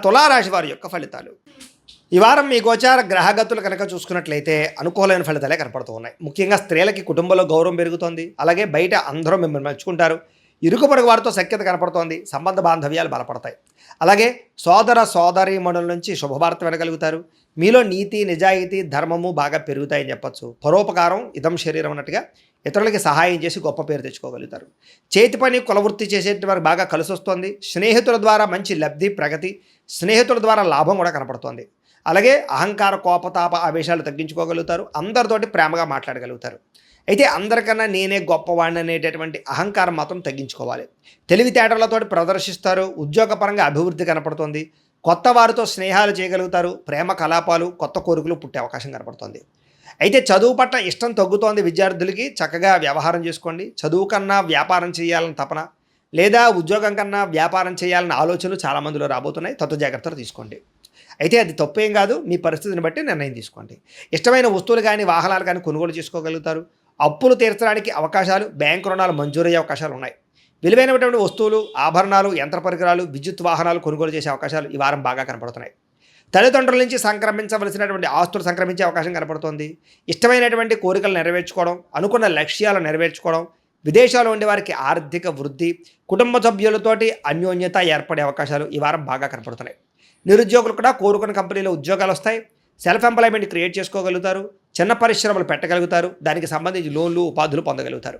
తులారాశి వారి యొక్క ఫలితాలు. ఈ వారం మీ గోచార గ్రహగతులు కనుక చూసుకున్నట్లయితే అనుకూలమైన ఫలితాలే కనపడుతూ ఉన్నాయి. ముఖ్యంగా స్త్రీలకి కుటుంబంలో గౌరవం పెరుగుతోంది. అలాగే బయట అందరూ మిమ్మల్ని మెచ్చుకుంటారు. ఇరుగు పొరుగు వారితో సఖ్యత కనపడుతోంది. సంబంధ బాంధవ్యాలు బలపడతాయి. అలాగే సోదర సోదరీమణుల నుంచి శుభవార్త వినగలుగుతారు. మీలో నీతి నిజాయితీ ధర్మము బాగా పెరుగుతాయని చెప్పచ్చు. పరోపకారం ఇదం శరీరం అన్నట్టుగా ఇతరులకి సహాయం చేసి గొప్ప పేరు తెచ్చుకోగలుగుతారు. చేతి పని కులవృత్తి చేసేటి వారికి బాగా కలిసి వస్తుంది. స్నేహితుల ద్వారా మంచి లబ్ధి ప్రగతి, స్నేహితుల ద్వారా లాభం కూడా కనపడుతోంది. అలాగే అహంకార కోపతాప ఆవేశాలు తగ్గించుకోగలుగుతారు. అందరితోటి ప్రేమగా మాట్లాడగలుగుతారు. అయితే అందరికన్నా నేనే గొప్పవాడిని అనేటటువంటి అహంకారం మాత్రం తగ్గించుకోవాలి. తెలివితేటలతో ప్రదర్శిస్తారు. ఉద్యోగపరంగా అభివృద్ధి కనపడుతుంది. కొత్త వారితో స్నేహాలు చేయగలుగుతారు. ప్రేమ కలాపాలు కొత్త కోరికలు పుట్టే అవకాశం కనపడుతుంది. అయితే చదువు పట్ల ఇష్టం తగ్గుతోంది విద్యార్థులకి. చక్కగా వ్యవహారం చేసుకోండి. చదువు కన్నా వ్యాపారం చేయాలని తపన లేదా ఉద్యోగం కన్నా వ్యాపారం చేయాలన్న ఆలోచనలు చాలామందిలో రాబోతున్నాయి. తత్వ జాగ్రత్తలు తీసుకోండి. అయితే అది తప్పేం కాదు. మీ పరిస్థితిని బట్టి నిర్ణయం తీసుకోండి. ఇష్టమైన వస్తువులు కానీ వాహనాలు కానీ కొనుగోలు చేసుకోగలుగుతారు. అప్పులు తీర్చడానికి అవకాశాలు, బ్యాంకు రుణాలు మంజూరయ్యే అవకాశాలు ఉన్నాయి. విలువైనటువంటి వస్తువులు, ఆభరణాలు, యంత్ర పరికరాలు, విద్యుత్ వాహనాలు కొనుగోలు చేసే అవకాశాలు ఈ వారం బాగా కనపడుతున్నాయి. తల్లిదండ్రుల నుంచి సంక్రమించవలసినటువంటి ఆస్తులు సంక్రమించే అవకాశం కనపడుతోంది. ఇష్టమైనటువంటి కోరికలు నెరవేర్చుకోవడం, అనుకున్న లక్ష్యాలు నెరవేర్చుకోవడం, విదేశాల్లో ఉండే వారికి ఆర్థిక వృద్ధి, కుటుంబ సభ్యులతోటి అన్యోన్యత ఏర్పడే అవకాశాలు ఈ వారం బాగా కనపడుతున్నాయి. నిరుద్యోగులు కూడా కోరుకున్న కంపెనీలో ఉద్యోగాలు వస్తాయి. సెల్ఫ్ ఎంప్లాయ్మెంట్ క్రియేట్ చేసుకోగలుగుతారు. చిన్న పరిశ్రమలు పెట్టగలుగుతారు. దానికి సంబంధించి లోన్లు ఉపాధులు పొందగలుగుతారు.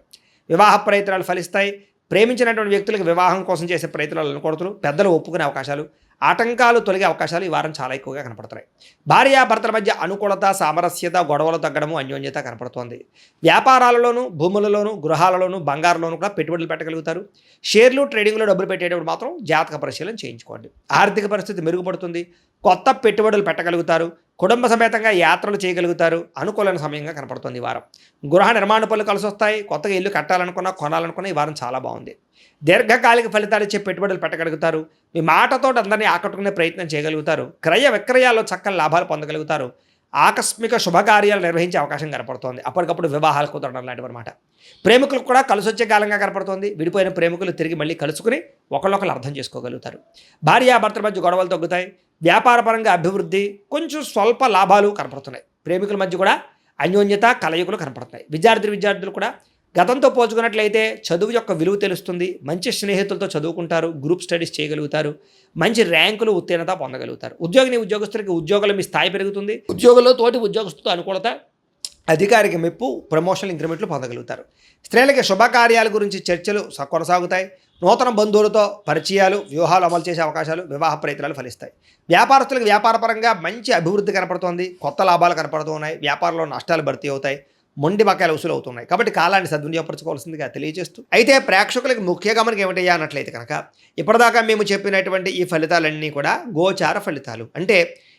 వివాహ ప్రయత్నాలు ఫలిస్తాయి. ప్రేమించినటువంటి వ్యక్తులకు వివాహం కోసం చేసే ప్రయత్నాలు అనుకూడతలు, పెద్దలు ఒప్పుకునే అవకాశాలు, ఆటంకాలు తొలగే అవకాశాలు ఈ వారం చాలా ఎక్కువగా కనపడుతున్నాయి. భార్యాభర్తల మధ్య అనుకూలత, సామరస్యత, గొడవలు తగ్గడము, అన్యోన్యత కనపడుతోంది. వ్యాపారాలలోనూ, భూములలోనూ, గృహాలలోనూ, బంగారులోనూ కూడా పెట్టుబడులు పెట్టగలుగుతారు. షేర్లు ట్రేడింగ్లో డబ్బులు పెట్టేటప్పుడు మాత్రం జాతక పరిశీలన చేయించుకోండి. ఆర్థిక పరిస్థితి మెరుగుపడుతుంది. కొత్త పెట్టుబడులు పెట్టగలుగుతారు. కుటుంబ సమేతంగా యాత్రలు చేయగలుగుతారు. అనుకూలమైన సమయంగా కనపడుతుంది ఈ వారం. గృహ నిర్మాణ పనులు కలిసి వస్తాయి. కొత్తగా ఇల్లు కట్టాలనుకున్నా, కొనాలనుకున్నా ఈ వారం చాలా బాగుంది. దీర్ఘకాలిక ఫలితాలు ఇచ్చే పెట్టుబడులు పెట్టగలుగుతారు. మీ మాటతో అందరినీ ఆకట్టుకునే ప్రయత్నం చేయగలుగుతారు. క్రయ విక్రయాల్లో చక్కని లాభాలు పొందగలుగుతారు. ఆకస్మిక శుభకార్యాలు నిర్వహించే అవకాశం కనపడుతోంది. అప్పటికప్పుడు వివాహాలు కుదరడం లాంటివి అనమాట. ప్రేమికులకు కూడా కలిసి వచ్చే కాలంగా కనపడుతోంది. విడిపోయిన ప్రేమికులు తిరిగి మళ్ళీ కలుసుకుని ఒకళ్ళొకరు అర్థం చేసుకోగలుగుతారు. భార్యాభర్తల మధ్య గొడవలు తగ్గుతాయి. వ్యాపారపరంగా అభివృద్ధి, కొంచెం స్వల్ప లాభాలు కనపడుతున్నాయి. ప్రేమికుల మధ్య కూడా అన్యోన్యత, కలయికలు కనపడుతున్నాయి. విద్యార్థులు కూడా గతంతో పోల్చుకున్నట్లయితే చదువు యొక్క విలువ తెలుస్తుంది. మంచి స్నేహితులతో చదువుకుంటారు. గ్రూప్ స్టడీస్ చేయగలుగుతారు. మంచి ర్యాంకులు, ఉత్తీర్ణత పొందగలుగుతారు. ఉద్యోగస్తులకి ఉద్యోగాలు మీ స్థాయి పెరుగుతుంది. ఉద్యోగంలో తోటి ఉద్యోగస్తులతో అనుకూలత, అధికారికి మెప్పు, ప్రమోషన్లు, ఇంక్రిమెంట్లు పొందగలుగుతారు. స్త్రీలకి శుభకార్యాల గురించి చర్చలు కొనసాగుతాయి. నూతన బంధువులతో పరిచయాలు, వ్యూహాలు అమలు చేసే అవకాశాలు, వివాహ ప్రయత్నాలు ఫలిస్తాయి. వ్యాపారస్తులకు వ్యాపారపరంగా మంచి అభివృద్ధి కనపడుతోంది. కొత్త లాభాలు కనపడుతున్నాయి. వ్యాపారంలో నష్టాలు భర్తీ అవుతాయి. మొండి బకాయిలు వసూలు అవుతున్నాయి. కాబట్టి కాలాన్ని సద్వినియోగపరచుకోవాల్సిందిగా తెలియజేస్తూ, అయితే ప్రేక్షకులకు ముఖ్య గమనిక ఏమిటయ్యా అన్నట్లయితే కనుక ఇప్పటిదాకా మేము చెప్పినటువంటి ఈ ఫలితాలన్నీ కూడా గోచార ఫలితాలు. అంటే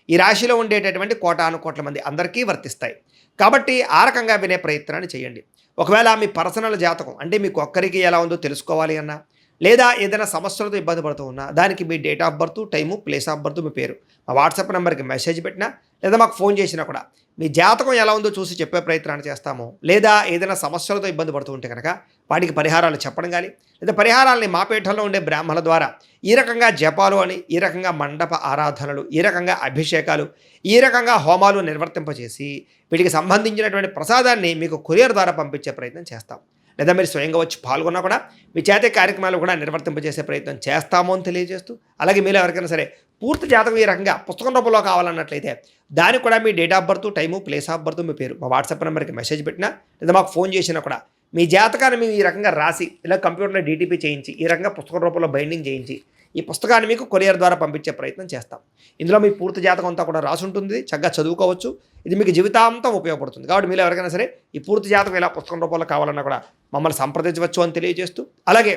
ఈ రాశిలో ఉండేటటువంటి కోటాను కోట్ల మంది అందరికీ వర్తిస్తాయి. కాబట్టి ఆ రకంగా వినే ప్రయత్నాన్ని చేయండి. ఒకవేళ మీ పర్సనల్ జాతకం అంటే మీకు ఒక్కరికి ఎలా ఉందో తెలుసుకోవాలి అన్నా, లేదా ఏదైనా సమస్యలతో ఇబ్బంది పడుతూ ఉన్నా, దానికి మీ date of birth, time, place of birth, మీ పేరు మా వాట్సాప్ నెంబర్కి మెసేజ్ పెట్టినా, లేదా మాకు ఫోన్ చేసినా కూడా మీ జాతకం ఎలా ఉందో చూసి చెప్పే ప్రయత్నాన్ని చేస్తాము. లేదా ఏదైనా సమస్యలతో ఇబ్బంది పడుతూ ఉంటే కనుక వాటికి పరిహారాలు చెప్పడం కానీ, లేదా పరిహారాలని మా పీఠంలో ఉండే బ్రాహ్మణుల ద్వారా ఈ రకంగా జపాలు అని, ఈ రకంగా మండప ఆరాధనలు, ఈ రకంగా అభిషేకాలు, ఈ రకంగా హోమాలు నిర్వర్తింపచేసి వీటికి సంబంధించినటువంటి ప్రసాదాన్ని మీకు కొరియర్ ద్వారా పంపించే ప్రయత్నం చేస్తాం. లేదా మీరు స్వయంగా వచ్చి పాల్గొన్నా కూడా మీ చేతే కార్యక్రమాలు కూడా నిర్వర్తింపజేసే ప్రయత్నం చేస్తాము అని తెలియజేస్తూ, అలాగే మీరు ఎవరికైనా సరే పూర్తి జాతకం ఈ రకంగా పుస్తకం రూపంలో కావాలన్నట్లయితే దానికి కూడా మీ date of birth, time, place of birth, మీ పేరు మా వాట్సాప్ నెంబర్కి మెసేజ్ పెట్టినా, లేదా మాకు ఫోన్ చేసినా కూడా మీ జాతకాన్ని మేము ఈ రకంగా రాసి, ఇలా కంప్యూటర్లో డీటీపీ చేయించి, ఈ రకంగా పుస్తకం రూపంలో బైండింగ్ చేయించి ఈ పుస్తకాన్ని మీకు కొరియర్ ద్వారా పంపించే ప్రయత్నం చేస్తాం. ఇందులో మీ పూర్తి జాతకం అంతా కూడా రాసి ఉంటుంది. చక్కగా చదువుకోవచ్చు. ఇది మీకు జీవితాంతం ఉపయోగపడుతుంది. కాబట్టి మీరు ఎవరికైనా సరే ఈ పూర్తి జాతకం ఇలా పుస్తకం రూపంలో కావాలన్నా కూడా మమ్మల్ని సంప్రదించవచ్చు అని తెలియజేస్తూ, అలాగే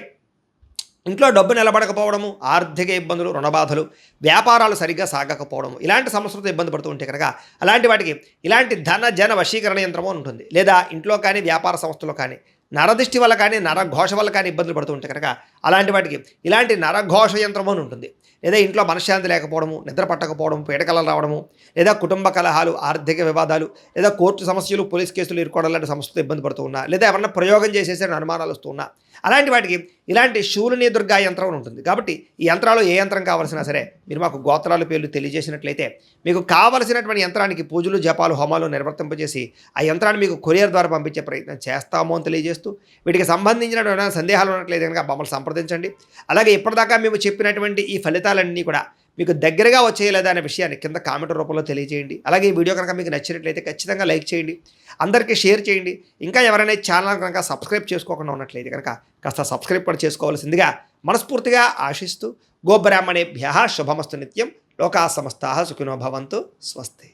ఇంట్లో డబ్బు నిలబడకపోవడము, ఆర్థిక ఇబ్బందులు, రుణబాధలు, వ్యాపారాలు సరిగ్గా సాగకపోవడం, ఇలాంటి సమస్యలతో ఇబ్బంది పడుతూ ఉంటే కనుక అలాంటి వాటికి ఇలాంటి ధన జన వశీకరణ యంత్రము అని ఉంటుంది. లేదా ఇంట్లో కానీ వ్యాపార సంస్థలో కానీ నరదృష్టి వల్ల కానీ నరఘోష వల్ల కానీ ఇబ్బందులు పడుతూ ఉంటే కనుక అలాంటి వాటికి ఇలాంటి నరఘోష యంత్రము అని ఉంటుంది. లేదా ఇంట్లో మనశ్శాంతి లేకపోవడము, నిద్ర పట్టకపోవడం, పీడకలలు రావడము, లేదా కుటుంబ కలహాలు, ఆర్థిక వివాదాలు, లేదా కోర్టు సమస్యలు, పోలీస్ కేసులు ఇరుకోవడం లాంటి సమస్యలతో ఇబ్బంది పడుతూ ఉన్నా, లేదా ఎవరన్నా ప్రయోగం చేసేసే అనుమానాలు వస్తూ ఉన్నా, అలాంటి వాటికి ఇలాంటి శూలిని దుర్గా యంత్రం అని ఉంటుంది. కాబట్టి ఈ యంత్రాలు ఏ యంత్రం కావాల్సినా సరే మీరు మాకు గోత్రాల పేర్లు తెలియజేసినట్లయితే మీకు కావలసినటువంటి యంత్రానికి పూజలు జపాలు హోమాలు నిర్వర్తింపజేసి ఆ యంత్రాన్ని మీకు కొరియర్ ద్వారా పంపించే ప్రయత్నం చేస్తాము అని తెలియజేస్తూ వీటికి సంబంధించిన సందేహాలు ఉన్నట్లయితే కనుక మమ్మల్ని సంప్రదించండి. అలాగే ఇప్పటిదాకా మేము చెప్పినటువంటి ఈ ఫలితాలన్నీ కూడా మీకు దగ్గరగా వచ్చేయలేదా అనే విషయాన్ని కింద కామెంట్ రూపంలో తెలియజేయండి. అలాగే ఈ వీడియో కనుక మీకు నచ్చినట్లయితే ఖచ్చితంగా లైక్ చేయండి, అందరికీ షేర్ చేయండి. ఇంకా ఎవరైనా ఛానల్ కనుక సబ్స్క్రైబ్ చేసుకోకుండా ఉన్నట్లయితే కనుక కాస్త సబ్స్క్రైబ్ కూడా చేసుకోవాల్సిందిగా మనస్ఫూర్తిగా ఆశిస్తూ గోబ్రాహ్మణేభ్యః శుభమస్తు నిత్యం. లోకా సమస్తాః సుఖినో భవంతు. స్వస్తి.